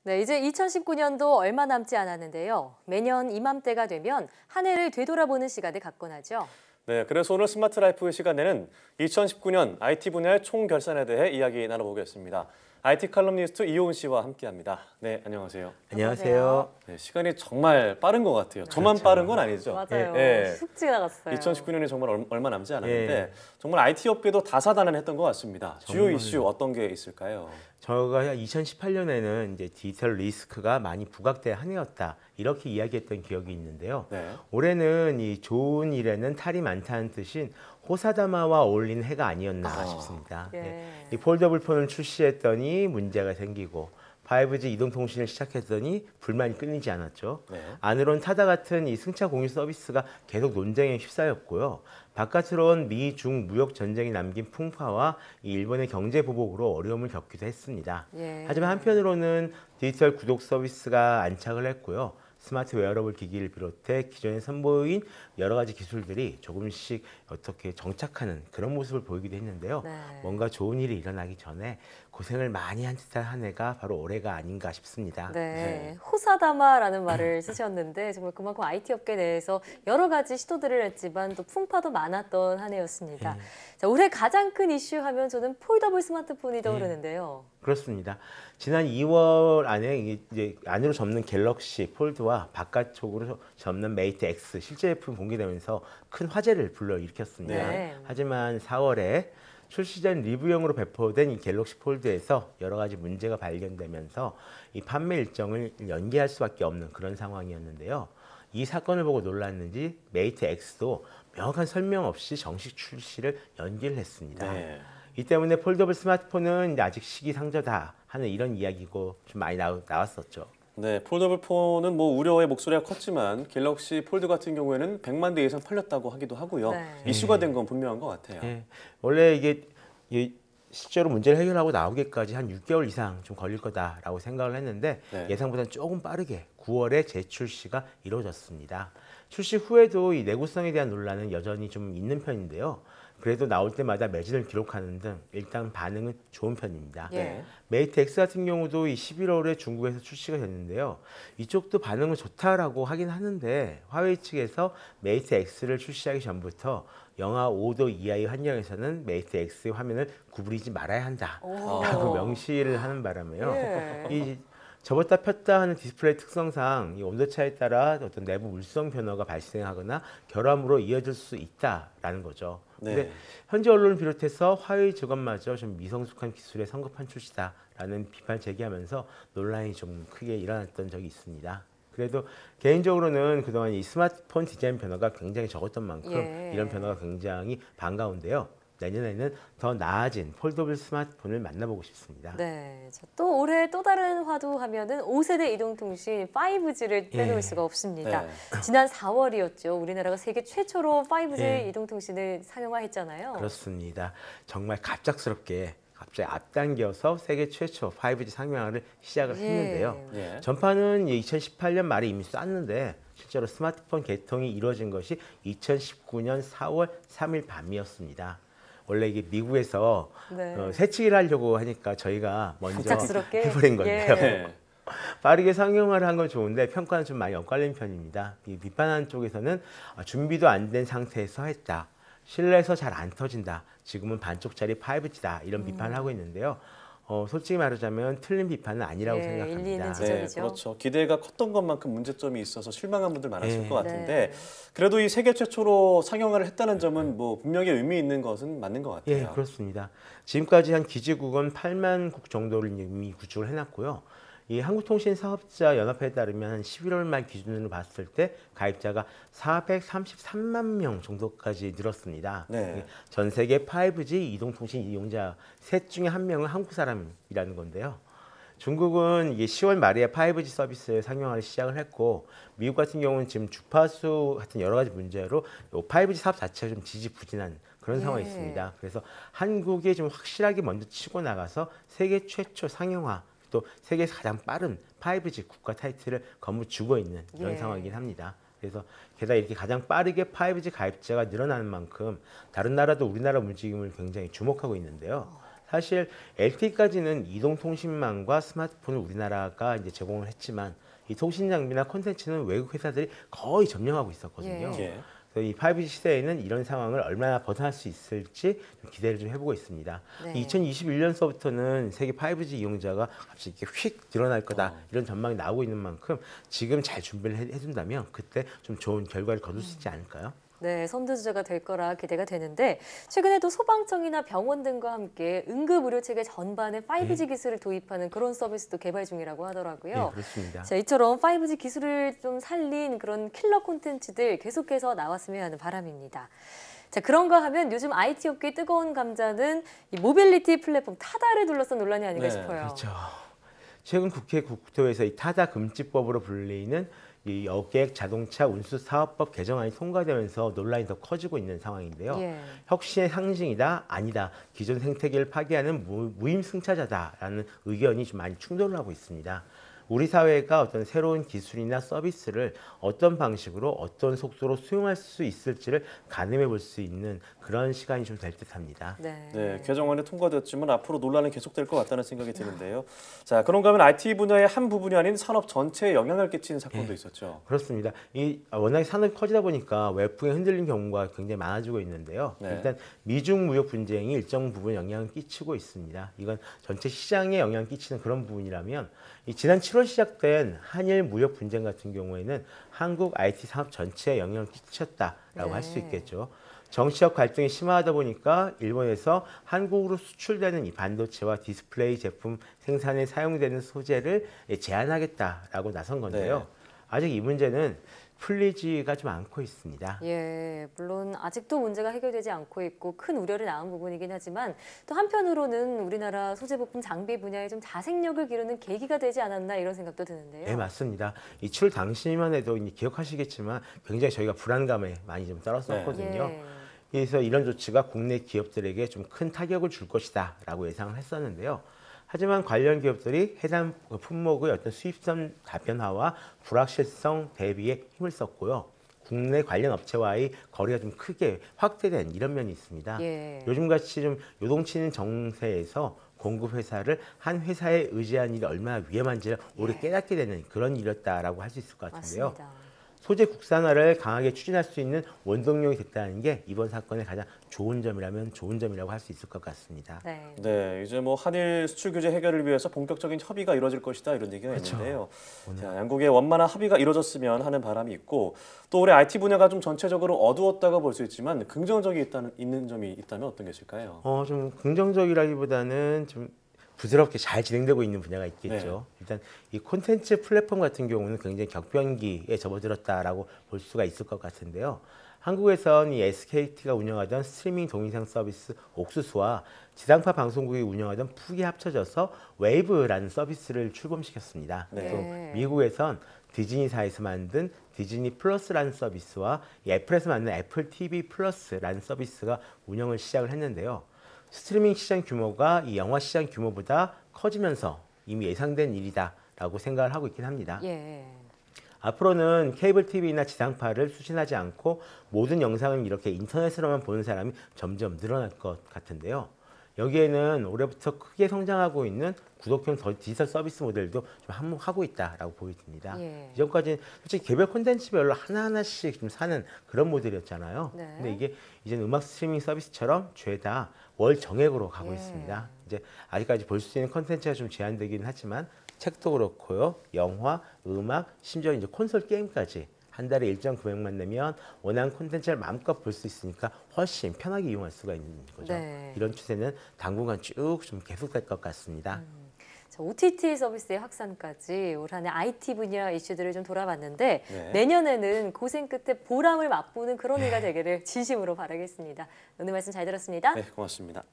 네, 이제 2019년도 얼마 남지 않았는데요. 매년 이맘때가 되면 한 해를 되돌아보는 시간을 갖곤 하죠. 네, 그래서 오늘 스마트 라이프 시간에는 2019년 IT 분야의 총결산에 대해 이야기 나눠보겠습니다. IT 칼럼니스트 이효은 씨와 함께합니다. 네, 안녕하세요. 안녕하세요. 네, 시간이 정말 빠른 것 같아요. 저만 빠른 건 아니죠. 맞아요. 네. 훅 지나갔어요. 2019년이 정말 얼마 남지 않았는데 정말 IT 업계도 다사다난했던 것 같습니다. 주요 이슈 어떤 게 있을까요? 저가 2018년에는 이제 디지털 리스크가 많이 부각된 한 해였다 이렇게 이야기했던 기억이 있는데요. 네. 올해는 이 좋은 일에는 탈이 많다는 뜻인 호사다마와 어울리는 해가 아니었나 싶습니다. 예. 이 폴더블 폰을 출시했더니 문제가 생기고 5G 이동통신을 시작했더니 불만이 끊이지 않았죠. 네. 안으론 타다 같은 이 승차 공유 서비스가 계속 논쟁에 휩싸였고요. 바깥으론 미, 중 무역 전쟁이 남긴 풍파와 이 일본의 경제 보복으로 어려움을 겪기도 했습니다. 예. 하지만 한편으로는 디지털 구독 서비스가 안착을 했고요. 스마트 웨어러블 기기를 비롯해 기존에 선보인 여러 가지 기술들이 조금씩 어떻게 정착하는 그런 모습을 보이기도 했는데요. 네. 뭔가 좋은 일이 일어나기 전에 고생을 많이 한 듯한 한 해가 바로 올해가 아닌가 싶습니다. 네, 호사다마라는 말을 쓰셨는데 정말 그만큼 IT 업계 내에서 여러 가지 시도들을 했지만 또 풍파도 많았던 한 해였습니다. 자, 올해 가장 큰 이슈 하면 저는 폴더블 스마트폰이 떠오르는데요. 그렇습니다. 지난 2월 안에 이제 안으로 접는 갤럭시 폴드와 바깥쪽으로 접는 메이트 X 실제 제품 공개되면서 큰 화제를 불러일으켰습니다. 네. 하지만 4월에 출시 전 리뷰용으로 배포된 이 갤럭시 폴드에서 여러 가지 문제가 발견되면서 이 판매 일정을 연기할 수밖에 없는 그런 상황이었는데요. 이 사건을 보고 놀랐는지 메이트 X도 명확한 설명 없이 정식 출시를 연기를 했습니다. 네. 이 때문에 폴더블 스마트폰은 이제 아직 시기상조다 하는 이런 이야기고 좀 많이 나왔었죠. 네, 폴더블 폰은 뭐 우려의 목소리가 컸지만 갤럭시 폴드 같은 경우에는 100만 대 이상 팔렸다고 하기도 하고요. 네. 이슈가 된 건 분명한 것 같아요. 원래 이게 실제로 문제를 해결하고 나오기까지 한 6개월 이상 좀 걸릴 거다라고 생각을 했는데 네. 예상보다는 조금 빠르게 9월에 재출시가 이루어졌습니다. 출시 후에도 이 내구성에 대한 논란은 여전히 좀 있는 편인데요. 그래도 나올 때마다 매진을 기록하는 등 일단 반응은 좋은 편입니다. 예. 메이트 X 같은 경우도 이 11월에 중국에서 출시가 됐는데요. 이쪽도 반응은 좋다라고 하긴 하는데 화웨이 측에서 메이트 X를 출시하기 전부터 영하 5도 이하의 환경에서는 메이트 X의 화면을 구부리지 말아야 한다라고 명시를 하는 바람에요. 예. 이 접었다 폈다 하는 디스플레이 특성상 이 온도차에 따라 어떤 내부 물성 변화가 발생하거나 결함으로 이어질 수 있다라는 거죠. 네. 근데 현지 언론을 비롯해서 화웨이 직원마저 좀 미성숙한 기술에 성급한 출시다라는 비판 제기하면서 논란이 좀 크게 일어났던 적이 있습니다. 그래도 개인적으로는 그동안 이 스마트폰 디자인 변화가 굉장히 적었던 만큼 이런 변화가 굉장히 반가운데요. 내년에는 더 나아진 폴더블 스마트폰을 만나보고 싶습니다. 네, 자, 또 올해 또 다른 화두 하면은 5세대 이동통신 5G를 빼놓을 수가 없습니다. 네. 지난 4월이었죠. 우리나라가 세계 최초로 5G 예. 이동통신을 상용화했잖아요. 그렇습니다. 정말 갑작스럽게 갑자기 앞당겨서 세계 최초 5G 상용화를 시작을 했는데요. 예. 전파는 2018년 말에 이미 쐈는데 실제로 스마트폰 개통이 이루어진 것이 2019년 4월 3일 밤이었습니다. 원래 이게 미국에서 네. 새치기를 하려고 하니까 저희가 먼저 갑작스럽게? 해버린 건데요. 예. 네. 빠르게 상용화를 한 건 좋은데 평가는 좀 많이 엇갈린 편입니다. 이 비판하는 쪽에서는 준비도 안 된 상태에서 했다. 실내에서 잘 안 터진다. 지금은 반쪽짜리 5G다. 이런 비판을 하고 있는데요. 솔직히 말하자면 틀린 비판은 아니라고 예, 일리 있는 생각합니다. 지적이죠. 네, 그렇죠. 기대가 컸던 것만큼 문제점이 있어서 실망한 분들 많았을 네. 것 같은데 그래도 이 세계 최초로 상용화를 했다는 점은 뭐 분명히 의미 있는 것은 맞는 것 같아요. 예, 그렇습니다. 지금까지 한 기지국은 8만 국 정도를 이미 구축을 해놨고요. 이 한국통신사업자 연합회에 따르면 한 11월 말 기준으로 봤을 때 가입자가 433만 명 정도까지 늘었습니다. 네. 전 세계 5G 이동통신 이용자 셋 중에 한 명은 한국 사람이라는 건데요. 중국은 이게 10월 말에 5G 서비스 상용화를 시작을 했고 미국 같은 경우는 지금 주파수 같은 여러 가지 문제로 5G 사업 자체가 좀 지지부진한 그런 상황이 있습니다. 그래서 한국이 좀 확실하게 먼저 치고 나가서 세계 최초 상용화 또 세계에서 가장 빠른 5G 국가 타이틀을 거머쥐고 있는 이런 상황이긴 합니다. 그래서 게다가 이렇게 가장 빠르게 5G 가입자가 늘어나는 만큼 다른 나라도 우리나라 움직임을 굉장히 주목하고 있는데요. 사실 LTE까지는 이동통신망과 스마트폰을 우리나라가 이제 제공을 했지만 이 통신 장비나 콘텐츠는 외국 회사들이 거의 점령하고 있었거든요. 예. 그래서 이 5G 시대에는 이런 상황을 얼마나 벗어날 수 있을지 좀 기대를 좀 해보고 있습니다. 네. 2021년서부터는 세계 5G 이용자가 갑자기 이렇게 휙 늘어날 거다 이런 전망이 나오고 있는 만큼 지금 잘 준비를 해둔다면 그때 좀 좋은 결과를 거둘 수 있지 않을까요? 네, 선두주자가 될 거라 기대가 되는데 최근에도 소방청이나 병원 등과 함께 응급의료 체계 전반에 5G 기술을 도입하는 그런 서비스도 개발 중이라고 하더라고요. 네, 그렇습니다. 자, 이처럼 5G 기술을 좀 살린 그런 킬러 콘텐츠들 계속해서 나왔으면 하는 바람입니다. 자, 그런가 하면 요즘 IT 업계의 뜨거운 감자는 이 모빌리티 플랫폼 타다를 둘러싼 논란이 아닌가 네, 싶어요. 그렇죠. 최근 국회 국토에서 이 타다 금지법으로 불리는 이 여객 자동차 운수 사업법 개정안이 통과되면서 논란이 더 커지고 있는 상황인데요. 예. 혁신의 상징이다, 아니다, 기존 생태계를 파괴하는 무임승차자다라는 의견이 좀 많이 충돌을 하고 있습니다. 우리 사회가 어떤 새로운 기술이나 서비스를 어떤 방식으로 어떤 속도로 수용할 수 있을지를 가늠해 볼 수 있는 그런 시간이 좀 될 듯합니다. 네. 네, 개정안이 통과됐지만 앞으로 논란은 계속될 것 같다는 생각이 드는데요. 자, 그런가 하면 IT 분야의 한 부분이 아닌 산업 전체에 영향을 끼치는 사건도 있었죠. 그렇습니다. 이 워낙에 산업이 커지다 보니까 외풍에 흔들린 경우가 굉장히 많아지고 있는데요. 네. 일단 미중 무역 분쟁이 일정 부분 영향을 끼치고 있습니다. 이건 전체 시장에 영향을 끼치는 그런 부분이라면 지난 7월 시작된 한일 무역 분쟁 같은 경우에는 한국 IT 산업 전체에 영향을 끼쳤다라고 할 수 있겠죠. 정치적 갈등이 심화하다 보니까 일본에서 한국으로 수출되는 이 반도체와 디스플레이 제품 생산에 사용되는 소재를 제한하겠다라고 나선 건데요. 네. 아직 이 문제는 풀리지가 좀 않고 있습니다. 예, 물론 아직도 문제가 해결되지 않고 있고 큰 우려를 낳은 부분이긴 하지만 또 한편으로는 우리나라 소재 부품 장비 분야에 좀 자생력을 기르는 계기가 되지 않았나 이런 생각도 드는데요. 네, 맞습니다. 이 출 당시만 해도 이제 기억하시겠지만 굉장히 저희가 불안감에 많이 좀 떨었었거든요. 예. 그래서 이런 조치가 국내 기업들에게 좀 큰 타격을 줄 것이다라고 예상을 했었는데요. 하지만 관련 기업들이 해당 품목의 어떤 수입선 다변화와 불확실성 대비에 힘을 썼고요. 국내 관련 업체와의 거리가 좀 크게 확대된 이런 면이 있습니다. 예. 요즘같이 좀 요동치는 정세에서 공급 회사를 한 회사에 의지한 일이 얼마나 위험한지를 오래 깨닫게 되는 그런 일이었다라고 할 수 있을 것 같은데요. 맞습니다. 소재 국산화를 강하게 추진할 수 있는 원동력이 됐다는 게 이번 사건의 가장 좋은 점이라면 좋은 점이라고 할 수 있을 것 같습니다. 네. 네, 이제 뭐 한일 수출 규제 해결을 위해서 본격적인 협의가 이루어질 것이다 이런 얘기가 그렇죠. 있는데요. 자, 양국의 원만한 합의가 이루어졌으면 하는 바람이 있고 또 올해 IT 분야가 좀 전체적으로 어두웠다고 볼 수 있지만 긍정적이 있는 점이 있다면 어떤 게 있을까요? 좀 긍정적이라기보다는 좀 부드럽게 잘 진행되고 있는 분야가 있겠죠. 일단 이 콘텐츠 플랫폼 같은 경우는 굉장히 격변기에 접어들었다라고 볼 수가 있을 것 같은데요. 한국에선 이 SKT가 운영하던 스트리밍 동영상 서비스 옥수수와 지상파 방송국이 운영하던 푹이 합쳐져서 웨이브라는 서비스를 출범시켰습니다. 네. 또 미국에선 디즈니사에서 만든 디즈니 플러스라는 서비스와 이 애플에서 만든 애플 TV 플러스라는 서비스가 운영을 시작을 했는데요. 스트리밍 시장 규모가 이 영화 시장 규모보다 커지면서 이미 예상된 일이다라고 생각을 하고 있긴 합니다. 예. 앞으로는 케이블 TV나 지상파를 수신하지 않고 모든 영상을 이렇게 인터넷으로만 보는 사람이 점점 늘어날 것 같은데요. 여기에는 올해부터 크게 성장하고 있는 구독형 디지털 서비스 모델도 좀 한몫하고 있다라고 보입니다. 예. 이전까지는 솔직히 개별 콘텐츠별로 하나하나씩 좀 사는 그런 모델이었잖아요. 네. 근데 이게 이제는 음악 스트리밍 서비스처럼 죄다 월 정액으로 가고 예. 있습니다. 이제 아직까지 볼 수 있는 콘텐츠가 좀 제한되기는 하지만 책도 그렇고요, 영화, 음악, 심지어 이제 콘솔 게임까지 한 달에 일정 금액만 내면 원하는 콘텐츠를 마음껏 볼 수 있으니까 훨씬 편하게 이용할 수가 있는 거죠. 네. 이런 추세는 당분간 쭉 좀 계속될 것 같습니다. 자, OTT 서비스의 확산까지 올 한해 IT 분야 이슈들을 좀 돌아봤는데 네. 내년에는 고생 끝에 보람을 맛보는 그런 해가 되기를 진심으로 바라겠습니다. 오늘 말씀 잘 들었습니다. 네, 고맙습니다.